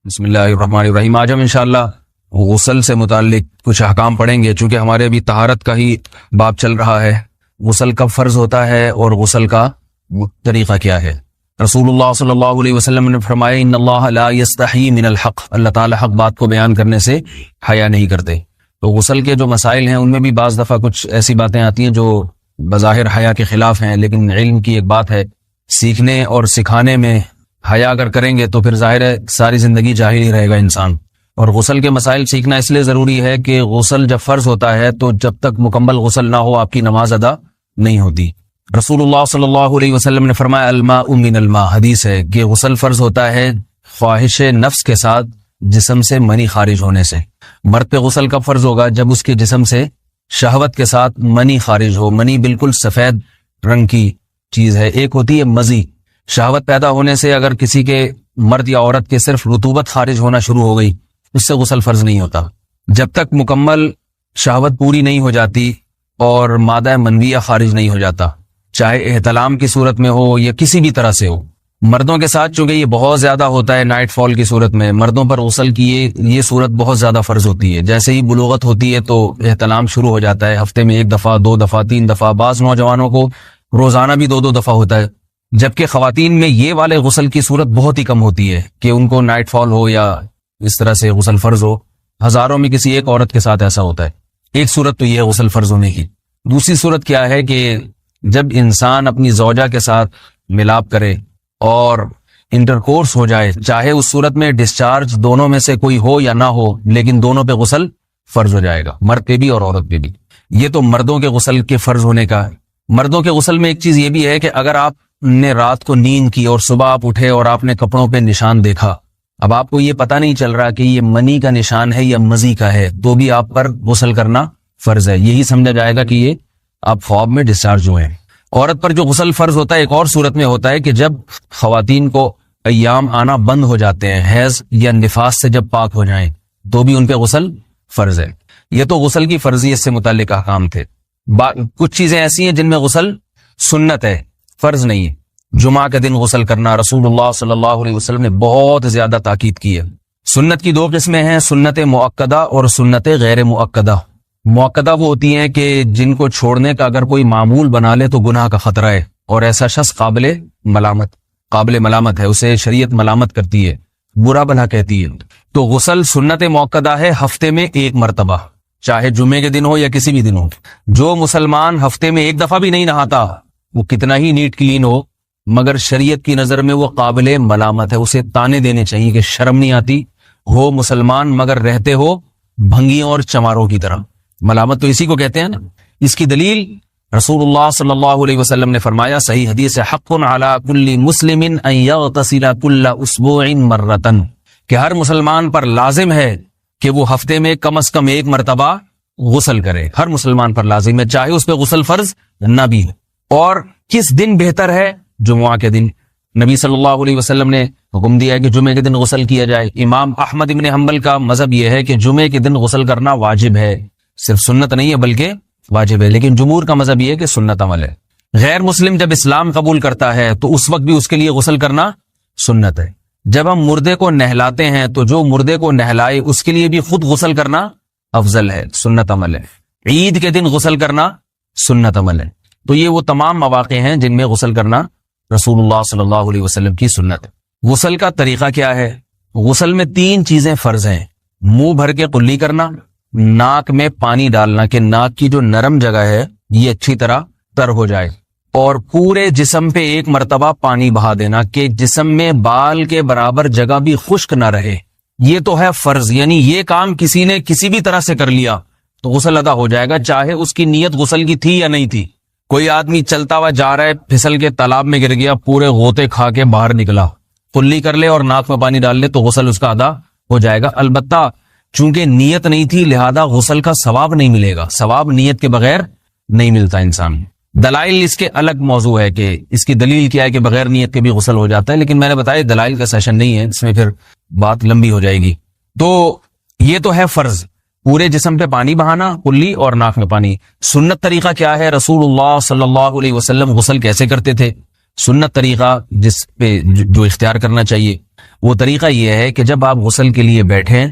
بسم اللہ الرحمن الرحیم۔ آج ہم انشاءاللہ غسل سے متعلق کچھ احکام پڑھیں گے، چونکہ ہمارے ابھی طہارت کا ہی باب چل رہا ہے۔ غسل کب فرض ہوتا ہے اور غسل کا طریقہ کیا ہے؟ رسول اللہ صلی اللہ علیہ وسلم نے فرمایا ان اللہ لا یستحی من الحق، اللہ تعالی حق بات کو بیان کرنے سے حیا نہیں کرتے۔ تو غسل کے جو مسائل ہیں ان میں بھی بعض دفعہ کچھ ایسی باتیں آتی ہیں جو بظاہر حیا کے خلاف ہیں، لیکن علم کی ایک بات ہے، سیکھنے اور سکھانے میں حیا اگر کریں گے تو پھر ظاہر ہے ساری زندگی جاہل ہی رہے گا انسان۔ اور غسل کے مسائل سیکھنا اس لیے ضروری ہے کہ غسل جب فرض ہوتا ہے تو جب تک مکمل غسل نہ ہو آپ کی نماز ادا نہیں ہوتی۔ رسول اللہ صلی اللہ علیہ وسلم نے فرمایا الماء من الماء، حدیث ہے کہ غسل فرض ہوتا ہے خواہش نفس کے ساتھ جسم سے منی خارج ہونے سے۔ مرد پہ غسل کب فرض ہوگا؟ جب اس کے جسم سے شہوت کے ساتھ منی خارج ہو۔ منی بالکل سفید رنگ کی چیز ہے، ایک ہوتی ہے مزی۔ شہوت پیدا ہونے سے اگر کسی کے مرد یا عورت کے صرف رطوبت خارج ہونا شروع ہو گئی، اس سے غسل فرض نہیں ہوتا۔ جب تک مکمل شہوت پوری نہیں ہو جاتی اور مادہ منویہ خارج نہیں ہو جاتا، چاہے احتلام کی صورت میں ہو یا کسی بھی طرح سے ہو۔ مردوں کے ساتھ چونکہ یہ بہت زیادہ ہوتا ہے، نائٹ فال کی صورت میں مردوں پر غسل کی یہ صورت بہت زیادہ فرض ہوتی ہے۔ جیسے ہی بلوغت ہوتی ہے تو احتلام شروع ہو جاتا ہے، ہفتے میں 1 دفعہ 2 دفعہ 3 دفعہ، بعض نوجوانوں کو روزانہ بھی 2 دفعہ ہوتا ہے، جبکہ خواتین میں یہ والے غسل کی صورت بہت ہی کم ہوتی ہے کہ ان کو نائٹ فال ہو یا اس طرح سے غسل فرض ہو۔ ہزاروں میں کسی ایک عورت کے ساتھ ایسا ہوتا ہے۔ ایک صورت تو یہ ہے غسل فرض ہونے کی۔ دوسری صورت کیا ہے کہ جب انسان اپنی زوجہ کے ساتھ ملاپ کرے اور انٹرکورس ہو جائے، چاہے اس صورت میں ڈسچارج دونوں میں سے کوئی ہو یا نہ ہو، لیکن دونوں پہ غسل فرض ہو جائے گا، مرد پہ بھی اور عورت پہ بھی۔ یہ تو مردوں کے غسل کے فرض ہونے کا ہے۔ مردوں کے غسل میں ایک چیز یہ بھی ہے کہ اگر آپ نے رات کو نیند کی اور صبح آپ اٹھے اور آپ نے کپڑوں پہ نشان دیکھا، اب آپ کو یہ پتہ نہیں چل رہا کہ یہ منی کا نشان ہے یا مزی کا ہے، تو بھی آپ پر غسل کرنا فرض ہے۔ یہی سمجھا جائے گا کہ یہ آپ خواب میں ڈسچارج ہوئے ہیں۔ عورت پر جو غسل فرض ہوتا ہے ایک اور صورت میں ہوتا ہے کہ جب خواتین کو ایام آنا بند ہو جاتے ہیں، حیض یا نفاس سے جب پاک ہو جائیں، تو بھی ان پہ غسل فرض ہے۔ یہ تو غسل کی فرضیت سے متعلق احکام تھے۔ کچھ چیزیں ایسی ہیں جن میں غسل سنت ہے، فرض نہیں ہے۔ جمعہ کے دن غسل کرنا رسول اللہ صلی اللہ علیہ وسلم نے بہت زیادہ تاکید کی ہے۔ سنت کی 2 قسمیں ہیں، سنت مؤکدہ اور سنت غیر مؤکدہ۔ مؤکدہ وہ ہوتی ہیں کہ جن کو چھوڑنے کا اگر کوئی معمول بنا لے تو گناہ کا خطرہ ہے، اور ایسا شخص قابل ملامت ہے، اسے شریعت ملامت کرتی ہے، برا بھلا کہتی ہے۔ تو غسل سنت مؤکدہ ہے، ہفتے میں 1 مرتبہ، چاہے جمعے کے دن ہو یا کسی بھی دن ہو۔ جو مسلمان ہفتے میں 1 دفعہ بھی نہیں نہاتا، وہ کتنا ہی نیٹ کلین ہو، مگر شریعت کی نظر میں وہ قابل ملامت ہے، اسے تانے دینے چاہیے کہ شرم نہیں آتی ہو مسلمان مگر رہتے ہو بھنگیوں اور چماروں کی طرح۔ ملامت تو اسی کو کہتے ہیں نا۔ اس کی دلیل رسول اللہ صلی اللہ علیہ وسلم نے فرمایا، صحیح حدیث ہے، حق علی کل مسلم ان یغتسل کل اسبوع مرۃ، کہ ہر مسلمان پر لازم ہے کہ وہ ہفتے میں کم از کم 1 مرتبہ غسل کرے۔ ہر مسلمان پر لازم ہے، چاہے اس پہ غسل فرض نہ بھی ہو۔ اور کس دن بہتر ہے؟ جمعہ کے دن۔ نبی صلی اللہ علیہ وسلم نے حکم دیا ہے کہ جمعے کے دن غسل کیا جائے۔ امام احمد ابن حنبل کا مذہب یہ ہے کہ جمعے کے دن غسل کرنا واجب ہے، صرف سنت نہیں ہے بلکہ واجب ہے، لیکن جمہور کا مذہب یہ ہے کہ سنت عمل ہے۔ غیر مسلم جب اسلام قبول کرتا ہے تو اس وقت بھی اس کے لیے غسل کرنا سنت ہے۔ جب ہم مردے کو نہلاتے ہیں تو جو مردے کو نہلائے اس کے لیے بھی خود غسل کرنا افضل ہے، سنت عمل ہے۔ عید کے دن غسل کرنا سنت عمل ہے۔ تو یہ وہ تمام مواقع ہیں جن میں غسل کرنا رسول اللہ صلی اللہ علیہ وسلم کی سنت ہے۔ غسل کا طریقہ کیا ہے؟ غسل میں 3 چیزیں فرض ہیں، منہ بھر کے قلی کرنا، ناک میں پانی ڈالنا کہ ناک کی جو نرم جگہ ہے یہ اچھی طرح تر ہو جائے، اور پورے جسم پہ 1 مرتبہ پانی بہا دینا کہ جسم میں بال کے برابر جگہ بھی خشک نہ رہے۔ یہ تو ہے فرض، یعنی یہ کام کسی نے کسی بھی طرح سے کر لیا تو غسل ادا ہو جائے گا، چاہے اس کی نیت غسل کی تھی یا نہیں تھی۔ کوئی آدمی چلتا ہوا جا رہا ہے، پھسل کے تالاب میں گر گیا، پورے غوطے کھا کے باہر نکلا، قلی کر لے اور ناک میں پانی ڈال لے تو غسل اس کا ادا ہو جائے گا۔ البتہ چونکہ نیت نہیں تھی لہذا غسل کا ثواب نہیں ملے گا، ثواب نیت کے بغیر نہیں ملتا انسان۔ دلائل اس کے الگ موضوع ہے کہ اس کی دلیل کیا ہے کہ بغیر نیت کے بھی غسل ہو جاتا ہے، لیکن میں نے بتایا دلائل کا سیشن نہیں ہے، اس میں پھر بات لمبی ہو جائے گی۔ تو یہ تو ہے فرض، پورے جسم پہ پانی بہانا، کلی اور ناک میں پانی۔ سنت طریقہ کیا ہے؟ رسول اللہ صلی اللہ علیہ وسلم غسل کیسے کرتے تھے؟ سنت طریقہ جس پہ جو اختیار کرنا چاہیے وہ طریقہ یہ ہے کہ جب آپ غسل کے لیے بیٹھیں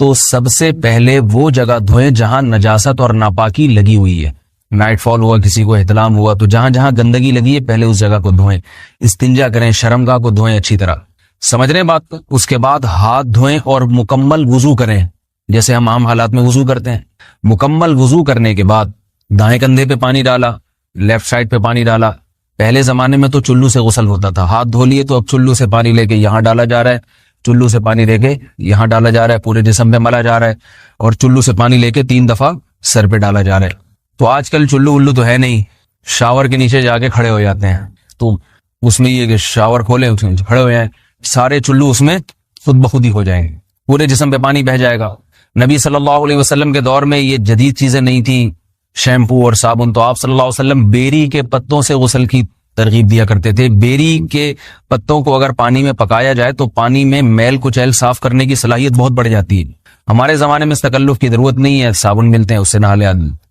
تو سب سے پہلے وہ جگہ دھوئیں جہاں نجاست اور ناپاکی لگی ہوئی ہے. نائٹ فال ہوا, کسی کو احتلام ہوا, تو جہاں جہاں گندگی لگی ہے پہلے اس جگہ کو دھوئیں. استنجا کریں, شرمگاہ کو دھوئیں اچھی طرح. سمجھ رہے ہیں بات کو؟ اس کے بعد ہاتھ دھوئیں اور مکمل وضو کریں جیسے ہم عام حالات میں وضو کرتے ہیں. مکمل وضو کرنے کے بعد دائیں کندھے پہ پانی ڈالا, لیفٹ سائڈ پہ پانی ڈالا. پہلے زمانے میں تو چلو سے غسل ہوتا تھا, ہاتھ دھو لیے تو اب چلو سے پانی لے کے یہاں ڈالا جا رہا ہے, چلو سے پانی لے کے یہاں ڈالا جا رہا ہے, پورے جسم پہ ملا جا رہا ہے, اور چلو سے پانی لے کے 3 دفعہ سر پہ ڈالا جا رہا ہے. تو آج کل چلو ولو تو ہے نہیں, شاور کے نیچے جا کے کھڑے ہو جاتے ہیں. تو اس میں یہ کہ شاور کھولیں, اس میں کھڑے ہو جائیں, سارے چلو اس میں خود بخود ہی ہو جائیں گے, پورے جسم پہ پانی بہ جائے گا. نبی صلی اللہ علیہ وسلم کے دور میں یہ جدید چیزیں نہیں تھیں, شیمپو اور صابن. تو آپ صلی اللہ علیہ وسلم بیری کے پتوں سے غسل کی ترغیب دیا کرتے تھے. بیری کے پتوں کو اگر پانی میں پکایا جائے تو پانی میں میل کچیل صاف کرنے کی صلاحیت بہت بڑھ جاتی ہے. ہمارے زمانے میں اس تکلف کی ضرورت نہیں ہے, صابن ملتے ہیں اس سے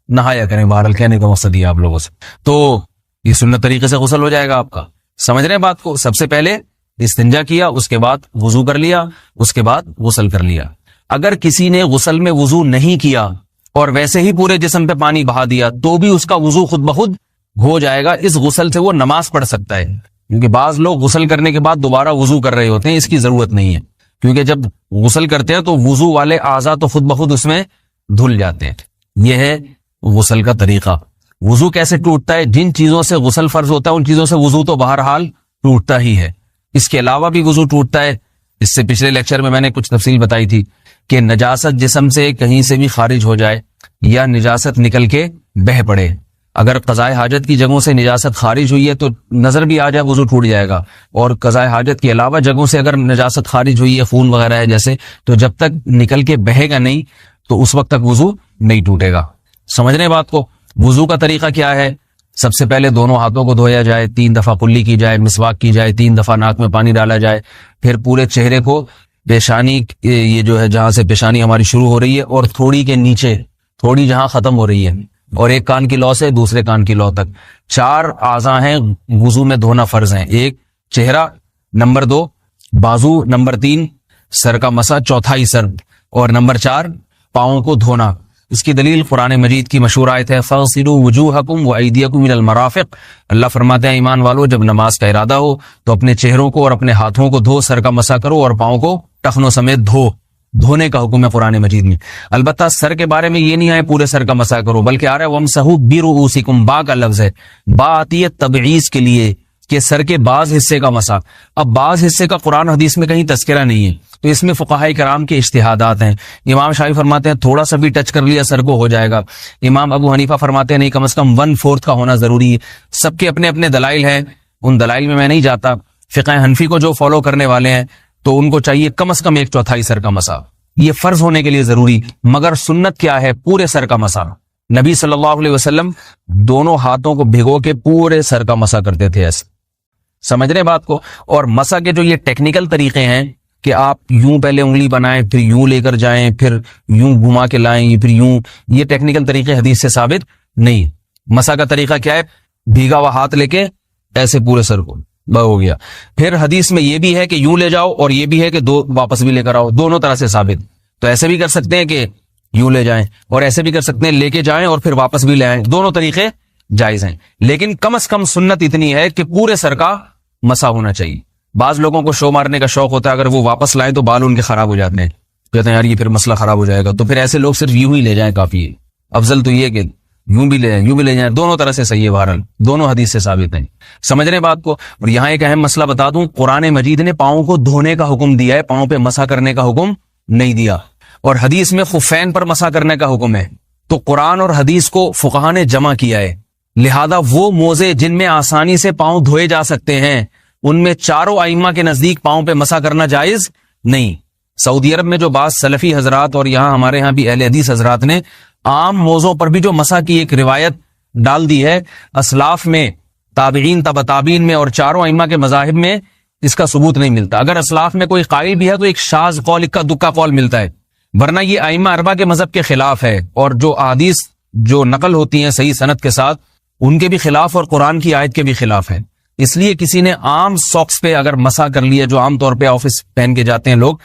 نہایا کریں. بہرحال کہنے کا مقصد یہ آپ لوگوں سے, تو یہ سنت طریقے سے غسل ہو جائے گا آپ کا. سمجھ رہے ہیں بات کو؟ سب سے پہلے استنجا کیا, اس کے بعد وضو کر لیا, اس کے بعد غسل کر لیا. اگر کسی نے غسل میں وضو نہیں کیا اور ویسے ہی پورے جسم پہ پانی بہا دیا تو بھی اس کا وضو خود بخود ہو جائے گا. اس غسل سے وہ نماز پڑھ سکتا ہے, کیونکہ بعض لوگ غسل کرنے کے بعد دوبارہ وضو کر رہے ہوتے ہیں. اس کی ضرورت نہیں ہے, کیونکہ جب غسل کرتے ہیں تو وضو والے اعضاء تو خود بخود اس میں دھل جاتے ہیں. یہ ہے غسل کا طریقہ. وضو کیسے ٹوٹتا ہے؟ جن چیزوں سے غسل فرض ہوتا ہے ان چیزوں سے وضو تو بہرحال ٹوٹتا ہی ہے. اس کے علاوہ بھی وضو ٹوٹتا ہے. اس سے پچھلے لیکچر میں نے کچھ تفصیل بتائی تھی کہ نجاست جسم سے کہیں سے بھی خارج ہو جائے یا نجاست نکل کے بہہ پڑے. اگر قضائے حاجت کی جگہوں سے نجاست خارج ہوئی ہے تو نظر بھی آ جائے وضو ٹوٹ جائے گا, اور قضائے حاجت کے علاوہ جگہوں سے اگر نجاست خارج ہوئی ہے, خون وغیرہ ہے جیسے, تو جب تک نکل کے بہے گا نہیں تو اس وقت تک وضو نہیں ٹوٹے گا. سمجھ رہے ہیں بات کو؟ وضو کا طریقہ کیا ہے؟ سب سے پہلے دونوں ہاتھوں کو دھویا جائے, 3 دفعہ کلی کی جائے, مسواک کی جائے, 3 دفعہ ناک میں پانی ڈالا جائے. پھر پورے چہرے کو, پیشانی, یہ جو ہے جہاں سے پیشانی ہماری شروع ہو رہی ہے اور تھوڑی کے نیچے, تھوڑی جہاں ختم ہو رہی ہے, اور ایک کان کی لو سے دوسرے کان کی لو تک 4 اعضاء ہیں وضو میں دھونا فرض ہیں. 1 چہرہ, نمبر 2 بازو, نمبر 3 سر کا مسا, چوتھائی سر, اور نمبر 4 پاؤں کو دھونا. اس کی دلیل قرآن مجید کی مشہور آیت ہے فَاغْسِلُوا وُجُوهَكُمْ وَأَيْدِيَكُمْ إِلَى الْمَرَافِقِ. اللہ فرماتے ہیں ایمان والو, جب نماز کا ارادہ ہو تو اپنے چہروں کو اور اپنے ہاتھوں کو دھو, سر کا مسا کرو اور پاؤں کو ٹخنوں سمیت دھو. دھونے کا حکم ہے قرآن مجید میں. البتہ سر کے بارے میں یہ نہیں ہے پورے سر کا مسا کرو, بلکہ آ رہا ہے وَامْسَحُوا بِرُؤُوسِكُمْ. با کا لفظ ہے, با آتی ہے تبعیض کے لیے کہ سر کے بعض حصے کا مسا. اب بعض حصے کا قرآن حدیث میں کہیں تذکرہ نہیں ہے, تو اس میں فقہاء کرام کے اجتہادات ہیں. امام شافعی فرماتے ہیں تھوڑا سا بھی ٹچ کر لیا سر کو ہو جائے گا. امام ابو حنیفہ فرماتے ہیں نہیں, کم از کم 1/4 کا ہونا ضروری ہے. سب کے اپنے اپنے دلائل ہیں, ان دلائل میں نہیں جاتا. فقہ حنفی کو جو فالو کرنے والے ہیں تو ان کو چاہیے کم از کم 1/4 سر کا مسا, یہ فرض ہونے کے لیے ضروری. مگر سنت کیا ہے؟ پورے سر کا مسا. نبی صلی اللہ علیہ وسلم دونوں ہاتھوں کو بھگو کے پورے سر کا مسا کرتے تھے ایسے. سمجھ رہے بات کو؟ اور مسا کے جو یہ ٹیکنیکل طریقے ہیں کہ آپ یوں پہلے انگلی بنائیں, پھر یوں لے کر جائیں, پھر یوں گھما کے لائیں, پھر یوں, یہ ٹیکنیکل طریقے حدیث سے ثابت نہیں. مسا کا طریقہ کیا ہے؟ بھیگا ہوا ہاتھ لے کے ایسے پورے سر کو ہو گیا. پھر حدیث میں یہ بھی ہے کہ یوں لے جاؤ اور یہ بھی ہے کہ 2 واپس بھی لے کر آؤ, دونوں طرح سے ثابت. تو ایسے بھی کر سکتے ہیں کہ یوں لے جائیں, اور ایسے بھی کر سکتے ہیں لے کے جائیں اور پھر واپس بھی لے آئیں, دونوں طریقے جائز ہیں. لیکن کم از کم سنت اتنی ہے کہ پورے سر کا مسا ہونا چاہیے. بعض لوگوں کو شو مارنے کا شوق ہوتا ہے, اگر وہ واپس لائیں تو بال ان کے خراب ہو جاتے ہیں, کہتے ہیں یار یہ پھر مسئلہ خراب ہو جائے گا, تو پھر ایسے لوگ صرف یوں ہی لے جائیں کافی ہے. افضل تو یہ کہ یوں بھی لے جائیں, یوں بھی لے جائیں, دونوں طرح سے صحیح ہے. بہرحال دونوں حدیث سے ثابت ہیں. سمجھ رہے بات کو؟ اور یہاں ایک اہم مسئلہ بتا دوں, قرآن مجید نے پاؤں کو دھونے کا حکم دیا ہے, پاؤں پہ مسا کرنے کا حکم نہیں دیا. اور حدیث میں خفین پر مسا کرنے کا حکم ہے. تو قرآن اور حدیث کو فقہاء نے جمع کیا ہے, لہذا وہ موزے جن میں آسانی سے پاؤں دھوئے جا سکتے ہیں ان میں چاروں ائمہ کے نزدیک پاؤں پہ مسا کرنا جائز نہیں. سعودی عرب میں جو بعض سلفی حضرات اور یہاں ہمارے ہاں بھی اہل حدیث حضرات نے عام موضوع پر بھی جو مسا کی ایک روایت ڈال دی ہے, اسلاف میں, تابعین, تبع تابعین میں اور چاروں ائمہ کے مذاہب میں اس کا ثبوت نہیں ملتا. اگر اسلاف میں کوئی قائل بھی ہے تو ایک شاذ قول, اکا دکا قول ملتا ہے, ورنہ یہ ائمہ اربعہ کے مذہب کے خلاف ہے. اور جو احادیث جو نقل ہوتی ہیں صحیح سند کے ساتھ ان کے بھی خلاف اور قرآن کی آیت کے بھی خلاف ہے. اس لیے کسی نے عام ساکس پہ اگر مسا کر لیا، جو عام طور پہ آفس پہن کے جاتے ہیں لوگ،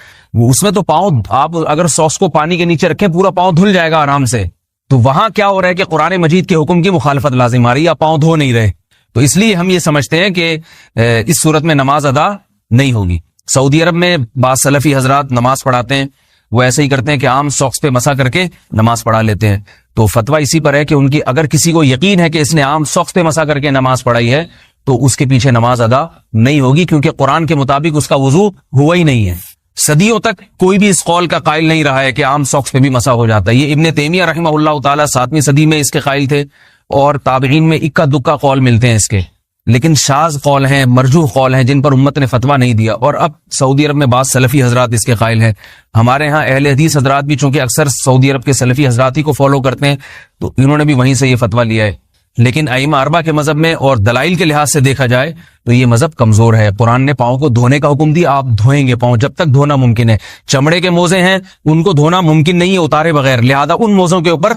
اس میں تو پاؤں، آپ اگر ساکس کو پانی کے نیچے رکھیں پورا پاؤں دھل جائے گا آرام سے. تو وہاں کیا ہو رہا ہے کہ قرآن مجید کے حکم کی مخالفت لازم آ رہی ہے، آپ پاؤں دھو نہیں رہے. تو اس لیے ہم یہ سمجھتے ہیں کہ اس صورت میں نماز ادا نہیں ہوگی. سعودی عرب میں بعض سلفی حضرات نماز پڑھاتے ہیں، وہ ایسے ہی کرتے ہیں کہ عام ساکس پہ مسا کر کے نماز پڑھا لیتے ہیں. تو فتویٰ اسی پر ہے کہ ان کی اگر کسی کو یقین ہے کہ اس نے عام ساکس پہ مسا کر کے نماز پڑھائی ہے تو اس کے پیچھے نماز ادا نہیں ہوگی، کیونکہ قرآن کے مطابق اس کا وضو ہوا ہی نہیں ہے. صدیوں تک کوئی بھی اس قول کا قائل نہیں رہا ہے کہ عام ساکس پہ بھی مسا ہو جاتا ہے. یہ ابن تیمیہ رحمہ اللہ تعالیٰ 7ویں صدی میں اس کے قائل تھے، اور تابعین میں اکا دکا قول ملتے ہیں اس کے، لیکن شاذ قول ہیں، مرجوح قول ہیں، جن پر امت نے فتویٰ نہیں دیا. اور اب سعودی عرب میں بعض سلفی حضرات اس کے قائل ہیں. ہمارے ہاں اہل حدیث حضرات بھی چونکہ اکثر سعودی عرب کے سلفی حضرات ہی کو فالو کرتے ہیں، تو انہوں نے بھی وہیں سے یہ فتویٰ لیا ہے. لیکن ائمہ اربعہ کے مذہب میں اور دلائل کے لحاظ سے دیکھا جائے تو یہ مذہب کمزور ہے. قرآن نے پاؤں کو دھونے کا حکم دیا، آپ دھوئیں گے پاؤں جب تک دھونا ممکن ہے. چمڑے کے موزے ہیں، ان کو دھونا ممکن نہیں ہے اتارے بغیر، لہذا ان موزوں کے اوپر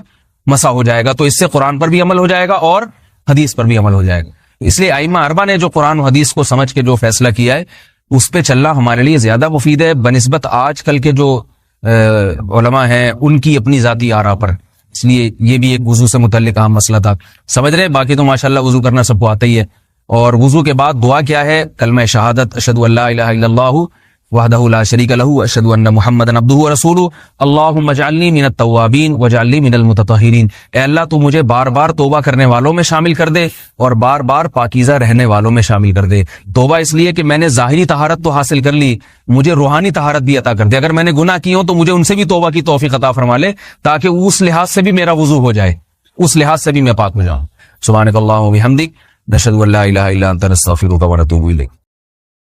مسا ہو جائے گا. تو اس سے قرآن پر بھی عمل ہو جائے گا اور حدیث پر بھی عمل ہو جائے گا. اس لیے ائمہ اربعہ نے جو قرآن و حدیث کو سمجھ کے جو فیصلہ کیا ہے اس پہ چلنا ہمارے لیے زیادہ مفید ہے بنسبت آج کل کے جو علماء ہیں ان کی اپنی ذاتی آراء پر. اس لیے یہ بھی ایک وضو سے متعلق اہم مسئلہ تھا. سمجھ رہے ہیں؟ باقی تو ماشاءاللہ وضو کرنا سب کو آتا ہی ہے. اور وضو کے بعد دعا کیا ہے؟ کلمہ شہادت، اشہد ان لا الہ الا اللہ وحدہ لا شریک لہ اشہد ان محمدا عبدہ ورسولہ اللہم اجعلنی من التوابین واجعلنی من المتطہرین. اے اللہ تو مجھے بار بار توبہ کرنے والوں میں شامل کر دے اور بار بار پاکیزہ رہنے والوں میں شامل کر دے. توبہ اس لیے کہ میں نے ظاہری طہارت تو حاصل کر لی، مجھے روحانی طہارت بھی عطا کر دے. اگر میں نے گناہ کی ہوں تو مجھے ان سے بھی توبہ کی توفیق عطا فرما لے، تاکہ اس لحاظ سے بھی میرا وضو ہو جائے، اس لحاظ سے بھی میں پاک ہو جاؤں. سبحانک اللہم و بحمدک، نشہد ان لا الہ الا انت، نستغفرک و نتوب الیک.